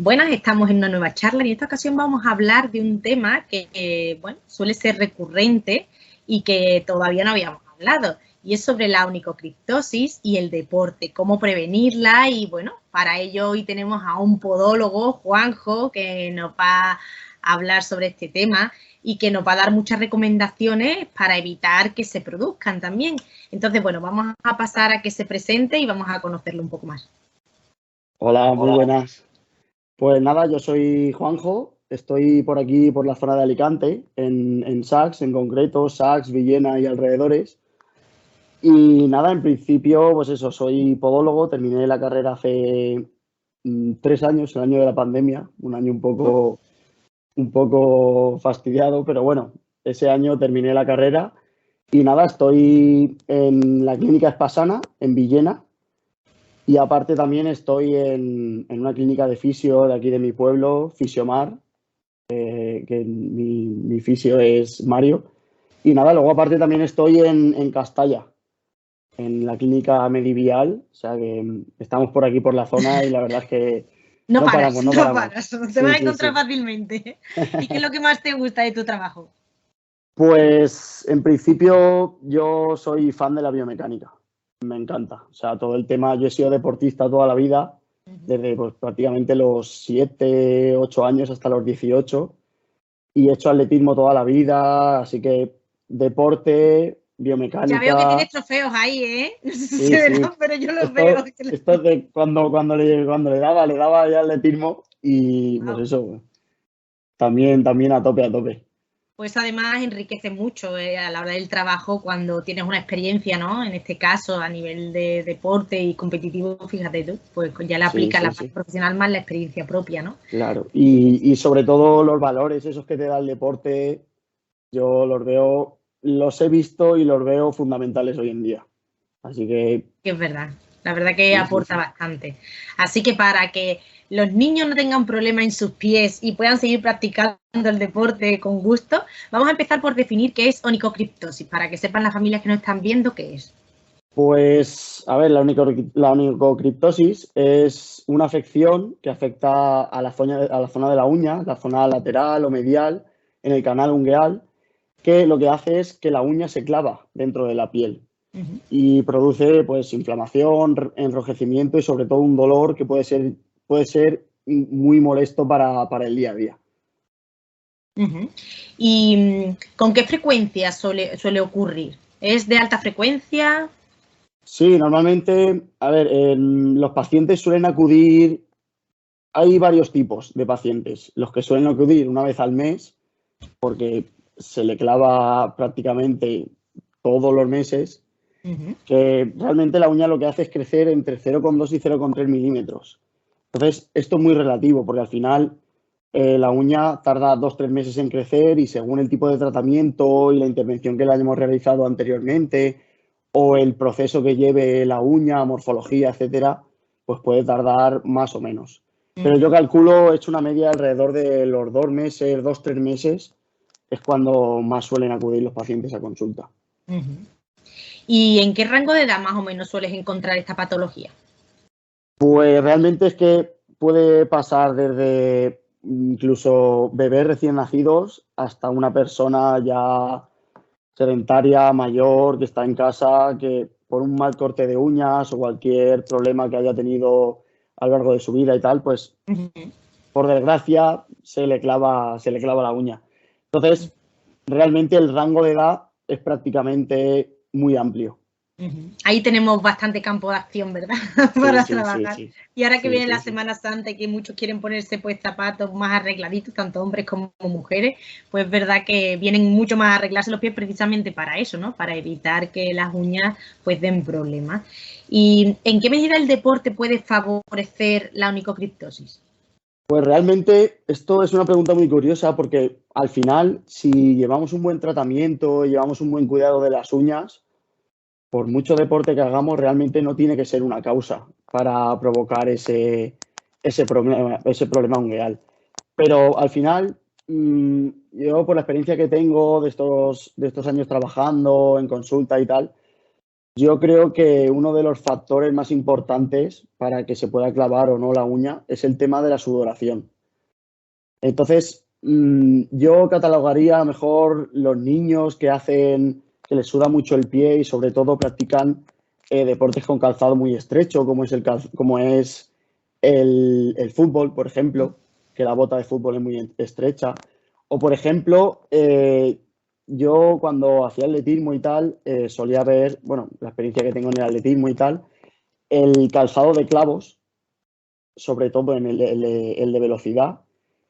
Buenas, estamos en una nueva charla y en esta ocasión vamos a hablar de un tema que bueno, suele ser recurrente y que todavía no habíamos hablado, y es sobre la onicocriptosis y el deporte, cómo prevenirla. Y bueno, para ello hoy tenemos a un podólogo, Juanjo, que nos va a hablar sobre este tema y que nos va a dar muchas recomendaciones para evitar que se produzcan también. Entonces, bueno, vamos a pasar a que se presente y vamos a conocerlo un poco más. Hola, muy buenas. Pues nada, yo soy Juanjo, estoy por aquí, por la zona de Alicante, en Sacs, en concreto, Sacs, Villena y alrededores. Y nada, en principio, pues eso, soy podólogo, terminé la carrera hace 3 años, el año de la pandemia, un año un poco fastidiado, pero bueno, ese año terminé la carrera y nada, estoy en la clínica Espasana, en Villena. Y aparte también estoy en una clínica de fisio de aquí de mi pueblo, Fisiomar, que mi fisio es Mario. Y nada, luego aparte también estoy en Castalla, en la clínica Medivial. O sea que estamos por aquí por la zona y la verdad es que No paras, paramos, no paramos. paras, te Sí, vas a sí, encontrar sí. fácilmente. ¿Y qué es lo que más te gusta de tu trabajo? Pues en principio yo soy fan de la biomecánica. Me encanta. O sea, todo el tema, yo he sido deportista toda la vida, desde pues, prácticamente los 7, 8 años hasta los 18, y he hecho atletismo toda la vida, así que deporte, Ya veo que tienes biomecánica, trofeos ahí, ¿eh? No sé si sí, se verán, sí. pero yo los veo. Esto es de cuando le daba ya atletismo y pues Wow. eso, también a tope, a tope. Pues además enriquece mucho a la hora del trabajo cuando tienes una experiencia, ¿no? En este caso, a nivel de deporte y competitivo, fíjate tú, pues ya le Sí, aplica sí, la parte sí. profesional más la experiencia propia, ¿no? Claro, y sobre todo los valores, esos que te da el deporte, yo los veo, los he visto y los veo fundamentales hoy en día. Así que Que es verdad, la verdad que sí, sí, aporta sí. bastante. Así que para que los niños no tengan problema en sus pies y puedan seguir practicando el deporte con gusto, vamos a empezar por definir qué es onicocriptosis, para que sepan las familias que nos están viendo qué es. Pues, a ver, la onicocriptosis es una afección que afecta a la zona de la uña, la zona lateral o medial, en el canal ungueal, que lo que hace es que la uña se clava dentro de la piel y produce pues inflamación, enrojecimiento y sobre todo un dolor que puede ser muy molesto para el día a día. ¿Y con qué frecuencia suele ocurrir? ¿Es de alta frecuencia? Sí, normalmente, a ver, los pacientes suelen acudir, hay varios tipos de pacientes, los que suelen acudir una vez al mes, porque se le clava prácticamente todos los meses, que realmente la uña lo que hace es crecer entre 0,2 y 0,3 milímetros. Entonces, esto es muy relativo, porque al final la uña tarda 2 o 3 meses en crecer y según el tipo de tratamiento y la intervención que le hayamos realizado anteriormente o el proceso que lleve la uña, morfología, etcétera, pues puede tardar más o menos. Pero yo calculo, he hecho una media alrededor de los 2 meses, 2, 3 meses, es cuando más suelen acudir los pacientes a consulta. ¿Y en qué rango de edad más o menos sueles encontrar esta patología? Pues realmente es que puede pasar desde incluso bebés recién nacidos hasta una persona ya sedentaria, mayor, que está en casa, que por un mal corte de uñas o cualquier problema que haya tenido a lo largo de su vida y tal, pues por desgracia se le clava la uña. Entonces, realmente el rango de edad es prácticamente muy amplio. Ahí tenemos bastante campo de acción, ¿verdad? Sí, Para sí, sí, trabajar. sí. Y ahora que Sí, viene sí, la sí. Semana Santa y que muchos quieren ponerse pues zapatos más arregladitos, tanto hombres como mujeres, pues es verdad que vienen mucho más a arreglarse los pies precisamente para eso, ¿no? Para evitar que las uñas pues den problemas. ¿Y en qué medida el deporte puede favorecer la onicocriptosis? Pues realmente esto es una pregunta muy curiosa porque al final, si llevamos un buen tratamiento, llevamos un buen cuidado de las uñas, por mucho deporte que hagamos, realmente no tiene que ser una causa para provocar ese problema ungueal. Pero al final, yo por la experiencia que tengo de estos años trabajando en consulta y tal, Yo creo que uno de los factores más importantes para que se pueda clavar o no la uña es el tema de la sudoración. Entonces, yo catalogaría a lo mejor los niños que les suda mucho el pie y sobre todo practican deportes con calzado muy estrecho, como es el fútbol, por ejemplo, que la bota de fútbol es muy estrecha. O, por ejemplo, yo cuando hacía atletismo y tal, solía ver, bueno, la experiencia que tengo en el atletismo y tal, el calzado de clavos, sobre todo en el de velocidad,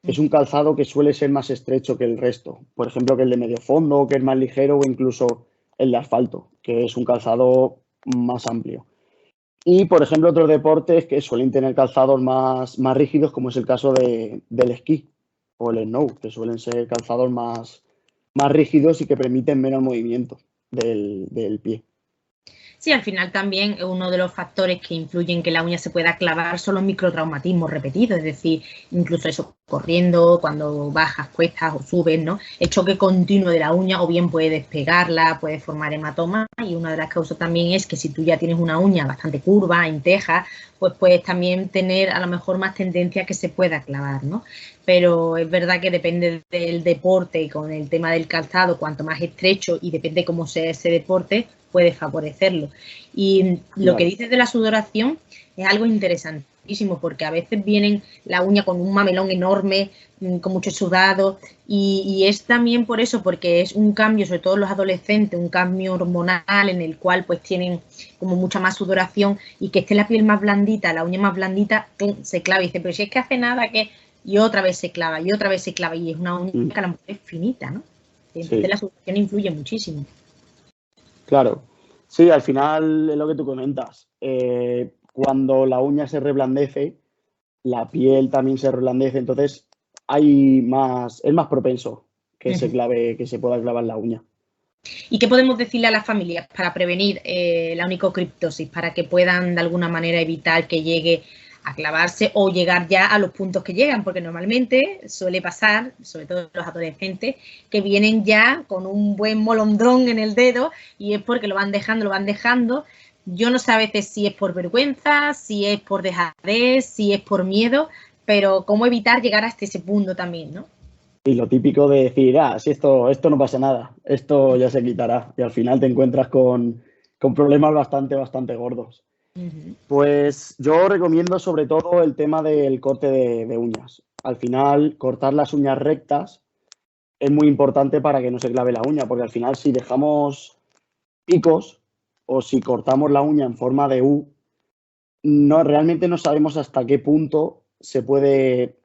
es un calzado que suele ser más estrecho que el resto. Por ejemplo, que el de medio fondo, que es más ligero, o incluso el de asfalto, que es un calzado más amplio. Y, por ejemplo, otros deportes que suelen tener calzados más rígidos, como es el caso del esquí o el snow, que suelen ser calzados más rígidos y que permiten menos movimiento del pie. Sí, al final también uno de los factores que influyen en que la uña se pueda clavar son los microtraumatismos repetidos, es decir, incluso eso corriendo, cuando bajas, cuestas o subes, ¿no? El choque continuo de la uña o bien puede despegarla, puede formar hematomas y una de las causas también es que si tú ya tienes una uña bastante curva, en teja, pues puedes también tener a lo mejor más tendencia a que se pueda clavar, ¿no? Pero es verdad que depende del deporte y con el tema del calzado, cuanto más estrecho y depende cómo sea ese deporte, puede favorecerlo. Y lo que Claro. dices de la sudoración es algo interesantísimo porque a veces vienen la uña con un mamelón enorme, con mucho sudado y es también por eso, porque es un cambio, sobre todo en los adolescentes, un cambio hormonal en el cual pues tienen como mucha más sudoración y que esté la piel más blandita, la uña más blandita, se clava y dice, pero si es que hace nada que... Y otra vez se clava, y otra vez se clava, y es una uña que a lo mejor es finita, ¿no? Entonces Sí, la sudoración influye muchísimo. claro. Sí, al final es lo que tú comentas. Cuando la uña se reblandece, la piel también se reblandece, entonces es más propenso que que se pueda clavar la uña. ¿Y qué podemos decirle a las familias para prevenir la onicocriptosis, para que puedan de alguna manera evitar que llegue a clavarse o llegar ya a los puntos que llegan? Porque normalmente suele pasar, sobre todo los adolescentes, que vienen ya con un buen molondrón en el dedo y es porque lo van dejando, lo van dejando. Yo no sé a veces si es por vergüenza, si es por dejadez, si es por miedo, pero cómo evitar llegar hasta ese punto también, ¿no? Y lo típico de decir, si esto no pasa nada, esto ya se quitará. Y al final te encuentras con problemas bastante gordos. Pues yo recomiendo sobre todo el tema del corte de uñas. Al final, cortar las uñas rectas es muy importante para que no se clave la uña, porque al final si dejamos picos o si cortamos la uña en forma de U, realmente no sabemos hasta qué punto se puede,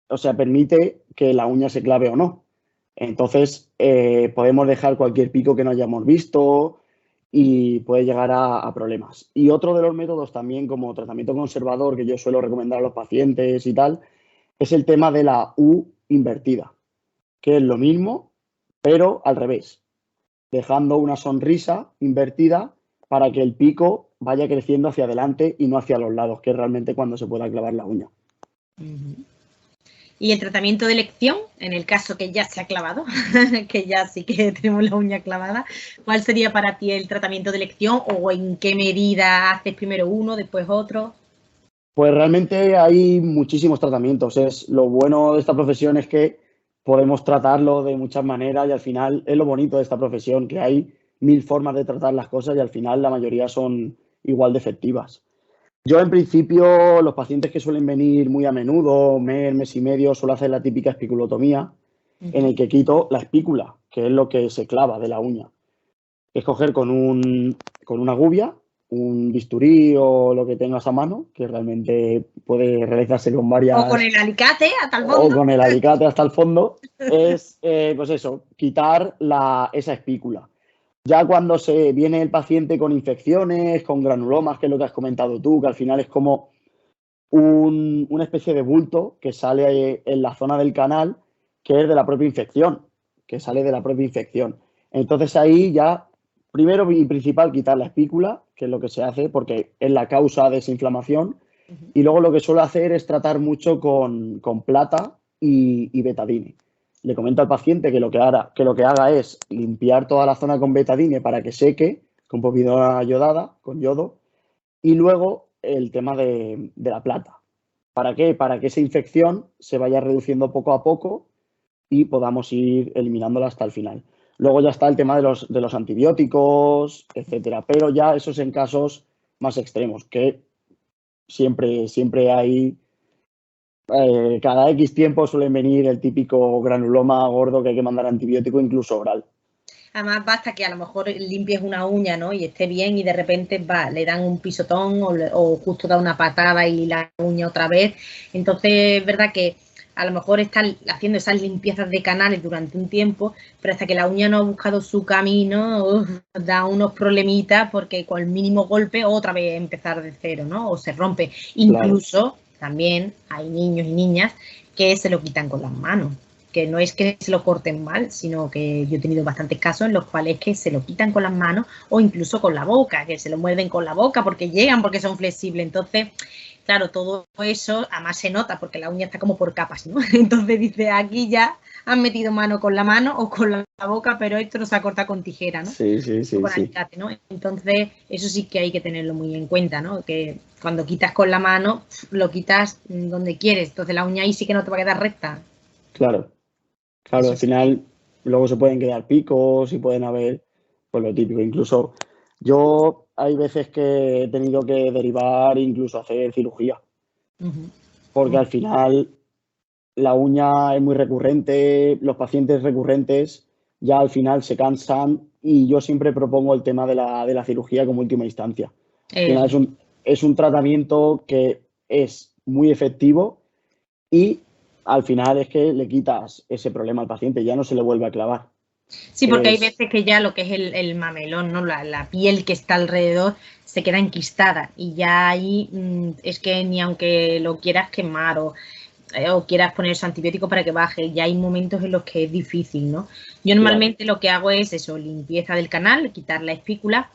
o sea, permite que la uña se clave o no. Entonces, podemos dejar cualquier pico que no hayamos visto y puede llegar a problemas. Y otro de los métodos también como tratamiento conservador que yo suelo recomendar a los pacientes y tal, es el tema de la U invertida, que es lo mismo, pero al revés, dejando una sonrisa invertida para que el pico vaya creciendo hacia adelante y no hacia los lados, que es realmente cuando se pueda clavar la uña. Y el tratamiento de elección, en el caso que ya se ha clavado, que ya sí que tenemos la uña clavada, ¿cuál sería para ti el tratamiento de elección o en qué medida haces primero uno, después otro? Pues realmente hay muchísimos tratamientos. Lo bueno de esta profesión es que podemos tratarlo de muchas maneras y al final es lo bonito de esta profesión, que hay 1000 formas de tratar las cosas y al final la mayoría son igual de efectivas. Yo en principio los pacientes que suelen venir muy a menudo, mes y medio, suelo hacer la típica espiculotomía en el que quito la espícula, que es lo que se clava de la uña. Es coger con una gubia, un bisturí o lo que tengas a mano, que realmente puede realizarse con O con varias, el alicate hasta el o fondo. con el alicate hasta el fondo, es, pues eso, quitar esa espícula. Ya cuando se viene el paciente con infecciones, con granulomas, que es lo que has comentado tú, que al final es como una especie de bulto que sale en la zona del canal, que es de la propia infección, que sale de la propia infección. Entonces ahí ya, primero y principal, quitar la espícula, que es lo que se hace porque es la causa de esa inflamación. Y luego lo que suelo hacer es tratar mucho con plata y betadine. Le comento al paciente que lo que haga es limpiar toda la zona con betadine para que seque, con povidona yodada, con yodo. Y luego el tema de la plata. ¿Para qué? Para que esa infección se vaya reduciendo poco a poco y podamos ir eliminándola hasta el final. Luego ya está el tema de los antibióticos, etcétera. Pero ya eso es en casos más extremos, que siempre hay, cada X tiempo suelen venir el típico granuloma gordo que hay que mandar antibiótico, incluso oral. Además, basta que a lo mejor limpies una uña, ¿no? Y esté bien y de repente le dan un pisotón o justo da una patada y la uña otra vez. Entonces, es verdad que a lo mejor están haciendo esas limpiezas de canales durante un tiempo, pero hasta que la uña no ha buscado su camino, da unos problemitas porque con el mínimo golpe otra vez empezar de cero, ¿no? O se rompe. Incluso también hay niños y niñas que se lo quitan con las manos. Que no es que se lo corten mal, sino que yo he tenido bastantes casos en los cuales que se lo quitan con las manos o incluso con la boca, que se lo muerden con la boca porque llegan, porque son flexibles. Entonces, claro, todo eso además se nota porque la uña está como por capas, ¿no? Entonces dice, aquí ya han metido mano con la mano o con la boca, pero esto no se ha cortado con tijera, ¿no? Sí. Con alicate, ¿no? Entonces, eso sí que hay que tenerlo muy en cuenta, ¿no? Que cuando quitas con la mano, lo quitas donde quieres. Entonces, la uña ahí sí que no te va a quedar recta. Claro, al final luego se pueden quedar picos y pueden haber, pues lo típico. Incluso yo hay veces que he tenido que derivar, incluso hacer cirugía. Porque al final la uña es muy recurrente, los pacientes recurrentes ya al final se cansan y yo siempre propongo el tema de la cirugía como última instancia. Al final es un tratamiento que es muy efectivo y al final es que le quitas ese problema al paciente, ya no se le vuelve a clavar. Sí, porque hay veces que ya lo que es el mamelón, ¿no? La piel que está alrededor se queda enquistada y ya ahí es que ni aunque lo quieras quemar o quieras poner su antibiótico para que baje, ya hay momentos en los que es difícil, ¿no? Yo normalmente lo que hago es eso, limpieza del canal, quitar la espícula.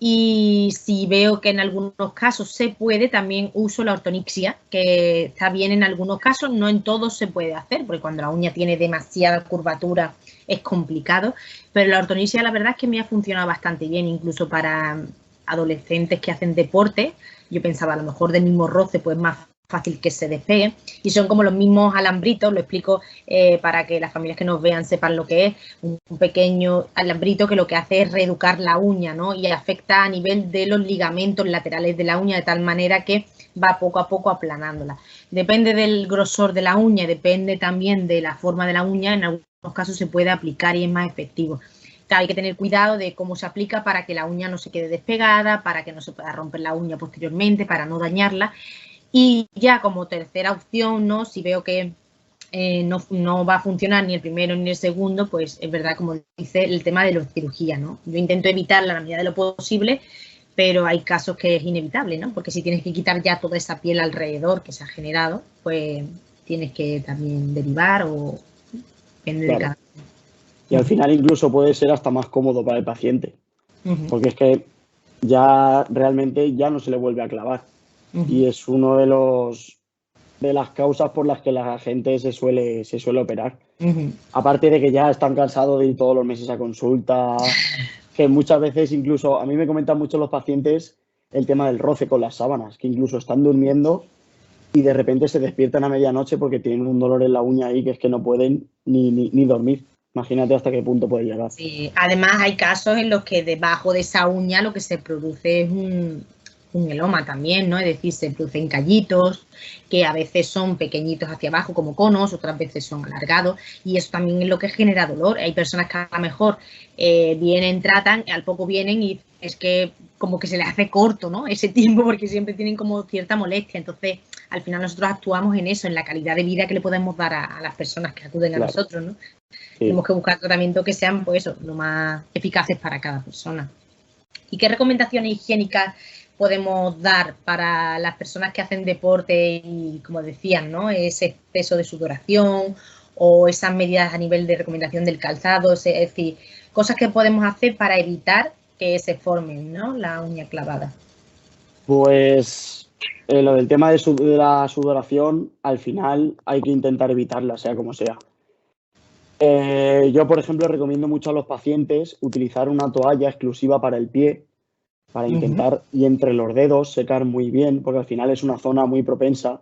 Y si veo que en algunos casos se puede, también uso la ortonixia, que está bien en algunos casos, no en todos se puede hacer, porque cuando la uña tiene demasiada curvatura es complicado, pero la ortonixia la verdad es que me ha funcionado bastante bien, incluso para adolescentes que hacen deporte. Yo pensaba a lo mejor del mismo roce pues más fácil que se despegue y son como los mismos alambritos, lo explico para que las familias que nos vean sepan lo que es un pequeño alambrito que lo que hace es reeducar la uña, ¿no? Y afecta a nivel de los ligamentos laterales de la uña de tal manera que va poco a poco aplanándola. Depende del grosor de la uña, depende también de la forma de la uña, en algunos casos se puede aplicar y es más efectivo. Hay que tener cuidado de cómo se aplica para que la uña no se quede despegada, para que no se pueda romper la uña posteriormente, para no dañarla. Y ya como tercera opción, ¿no? Si veo que no va a funcionar ni el primero ni el segundo, pues es verdad, como dice, el tema de la cirugía, ¿no? Yo intento evitarla a la medida de lo posible, pero hay casos que es inevitable, ¿no? Porque si tienes que quitar ya toda esa piel alrededor que se ha generado, pues tienes que también derivar o depende de cada uno. Y al final incluso puede ser hasta más cómodo para el paciente, porque es que ya realmente ya no se le vuelve a clavar. Y es uno de las causas por las que la gente se suele operar. Aparte de que ya están cansados de ir todos los meses a consulta, que muchas veces incluso, a mí me comentan mucho los pacientes el tema del roce con las sábanas, que incluso están durmiendo y de repente se despiertan a medianoche porque tienen un dolor en la uña ahí que es que no pueden ni dormir. Imagínate hasta qué punto puede llegar. Sí, además hay casos en los que debajo de esa uña lo que se produce es un heloma también, ¿no? Es decir, se producen callitos que a veces son pequeñitos hacia abajo como conos, otras veces son alargados y eso también es lo que genera dolor. Hay personas que a lo mejor vienen, tratan, al poco vienen y es que como que se les hace corto, ¿no? Ese tiempo porque siempre tienen como cierta molestia. Entonces, al final nosotros actuamos en eso, en la calidad de vida que le podemos dar a las personas que acuden a nosotros, ¿no? Sí. Tenemos que buscar tratamientos que sean, pues eso, lo más eficaces para cada persona. ¿Y qué recomendaciones higiénicas podemos dar para las personas que hacen deporte y, como decían, ¿no? Ese exceso de sudoración o esas medidas a nivel de recomendación del calzado? Es decir, cosas que podemos hacer para evitar que se formen, ¿no? La uña clavada. Pues lo del tema de la sudoración, al final hay que intentar evitarla, sea como sea. Yo, por ejemplo, recomiendo mucho a los pacientes utilizar una toalla exclusiva para el pie, para intentar, y entre los dedos, secar muy bien, porque al final es una zona muy propensa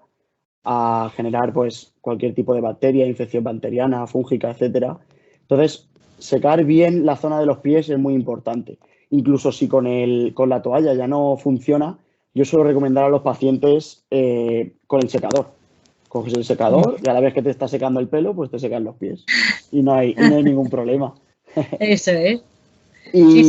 a generar pues cualquier tipo de bacteria, infección bacteriana, fúngica, etcétera. Entonces, secar bien la zona de los pies es muy importante. Incluso si con la toalla ya no funciona, yo suelo recomendar a los pacientes con el secador. Coges el secador y a la vez que te está secando el pelo, pues te secan los pies. Y no hay ningún problema. Eso es. Y Sí,